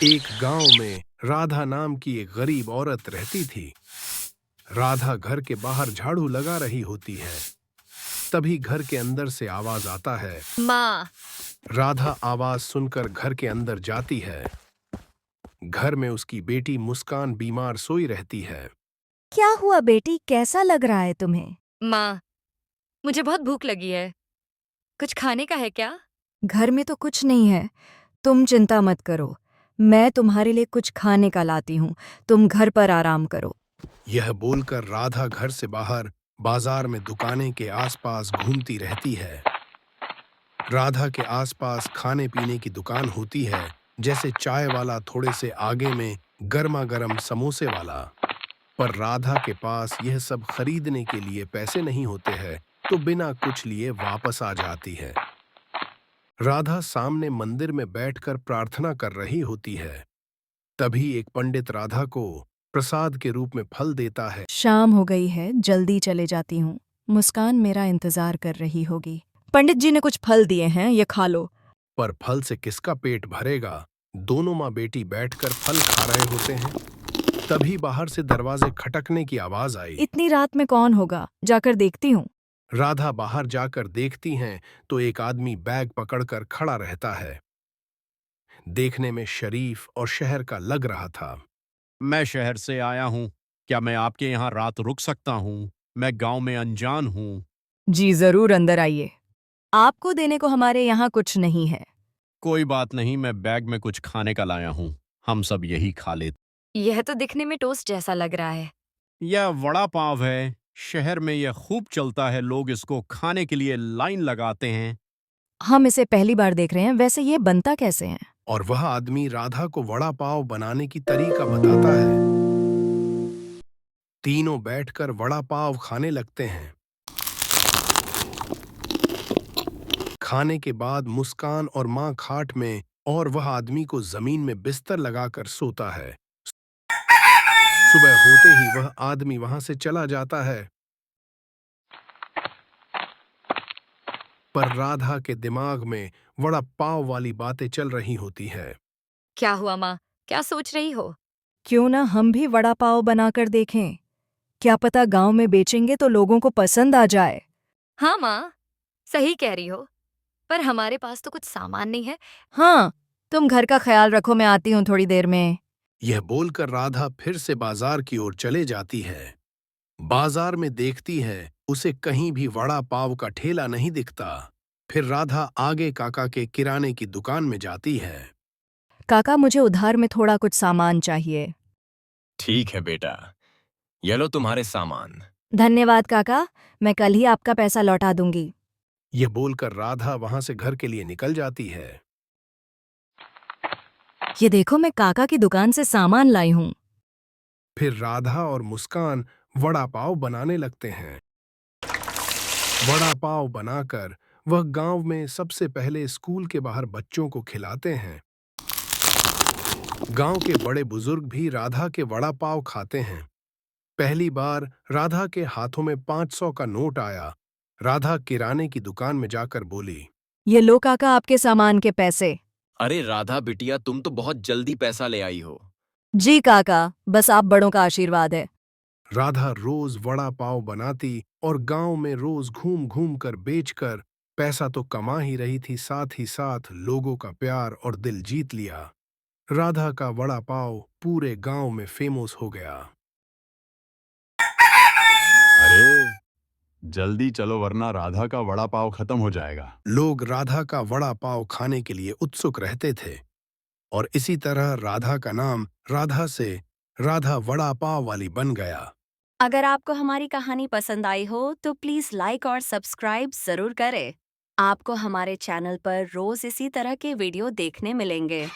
एक गांव में राधा नाम की एक गरीब औरत रहती थी। राधा घर के बाहर झाड़ू लगा रही होती है। तभी घर के अंदर से आवाज आता है। माँ। राधा आवाज सुनकर घर के अंदर जाती है। घर में उसकी बेटी मुस्कान बीमार सोई रहती है। क्या हुआ बेटी, कैसा लग रहा है तुम्हें? माँ, मुझे बहुत भूख लगी है। कुछ खाने का है क्या? घर में तो कुछ नहीं है, तुम चिंता मत करो। मैं तुम्हारे लिए कुछ खाने का लाती हूँ, तुम घर पर आराम करो। यह बोलकर राधा घर से बाहर बाजार में दुकानें के आसपास घूमती रहती है। राधा के आसपास खाने पीने की दुकान होती है, जैसे चाय वाला थोड़े से आगे में गर्मा गर्म समोसे वाला। पर राधा के पास यह सब खरीदने के लिए पैसे नहीं होते हैं, तो बिना कुछ लिए वापस आ जाती है। राधा सामने मंदिर में बैठकर प्रार्थना कर रही होती है। तभी एक पंडित राधा को प्रसाद के रूप में फल देता है। शाम हो गई है, जल्दी चले जाती हूँ। मुस्कान मेरा इंतजार कर रही होगी। पंडित जी ने कुछ फल दिए हैं, ये खा लो। पर फल से किसका पेट भरेगा? दोनों माँ बेटी बैठकर फल खा रहे होते हैं। तभी बाहर से दरवाजे खटकने की आवाज आई। इतनी रात में कौन होगा, जाकर देखती हूँ। राधा बाहर जाकर देखती हैं तो एक आदमी बैग पकड़कर खड़ा रहता है। देखने में शरीफ और शहर का लग रहा था। मैं शहर से आया हूँ। क्या मैं आपके यहाँ रात रुक सकता हूँ? मैं गांव में अनजान हूँ। जी जरूर, अंदर आइए। आपको देने को हमारे यहाँ कुछ नहीं है। कोई बात नहीं, मैं बैग में कुछ खाने का लाया हूँ। हम सब यही खा लेते। यह तो दिखने में टोस्ट जैसा लग रहा है। यह वड़ा पाव है। शहर में यह खूब चलता है, लोग इसको खाने के लिए लाइन लगाते हैं। हम इसे पहली बार देख रहे हैं, वैसे ये बनता कैसे है? और वह आदमी राधा को वड़ा पाव बनाने की तरीका बताता है। तीनों बैठकर वड़ा पाव खाने लगते हैं। खाने के बाद मुस्कान और मां खाट में और वह आदमी को जमीन में बिस्तर लगाकर सोता है। सुबह होते ही वह आदमी वहां से चला जाता है। पर राधा के दिमाग में वड़ा पाव वाली बातें चल रही होती है। क्या हुआ माँ? क्या सोच रही हो? क्यों ना हम भी वड़ा पाव बनाकर देखें? क्या पता गांव में बेचेंगे तो लोगों को पसंद आ जाए। हाँ माँ, सही कह रही हो, पर हमारे पास तो कुछ सामान नहीं है। हाँ, तुम घर का ख्याल रखो, मैं आती हूँ थोड़ी देर में। यह बोलकर राधा फिर से बाजार की ओर चले जाती है। बाजार में देखती है उसे कहीं भी वड़ा पाव का ठेला नहीं दिखता। फिर राधा आगे काका के किराने की दुकान में जाती है। काका, मुझे उधार में थोड़ा कुछ सामान चाहिए। ठीक है बेटा, ये लो तुम्हारे सामान। धन्यवाद काका, मैं कल ही आपका पैसा लौटा दूंगी। यह बोलकर राधा वहां से घर के लिए निकल जाती है। ये देखो, मैं काका की दुकान से सामान लाई हूँ। फिर राधा और मुस्कान वड़ा पाव बनाने लगते हैं। वड़ा पाव बनाकर वह गांव में सबसे पहले स्कूल के बाहर बच्चों को खिलाते हैं। गांव के बड़े बुजुर्ग भी राधा के वड़ा पाव खाते हैं। पहली बार राधा के हाथों में 500 का नोट आया। राधा किराने की दुकान में जाकर बोली, ये लो काका, आपके सामान के पैसे। अरे राधा बिटिया, तुम तो बहुत जल्दी पैसा ले आई हो। जी काका, बस आप बड़ों का आशीर्वाद है। राधा रोज वड़ा पाव बनाती और गांव में रोज घूम घूम कर बेचकर पैसा तो कमा ही रही थी, साथ ही साथ लोगों का प्यार और दिल जीत लिया। राधा का वड़ा पाव पूरे गांव में फेमस हो गया। अरे जल्दी चलो, वरना राधा का वड़ा पाव खत्म हो जाएगा। लोग राधा का वड़ा पाव खाने के लिए उत्सुक रहते थे और इसी तरह राधा का नाम राधा से राधा वड़ा पाव वाली बन गया। अगर आपको हमारी कहानी पसंद आई हो तो प्लीज़ लाइक और सब्सक्राइब ज़रूर करें। आपको हमारे चैनल पर रोज़ इसी तरह के वीडियो देखने मिलेंगे।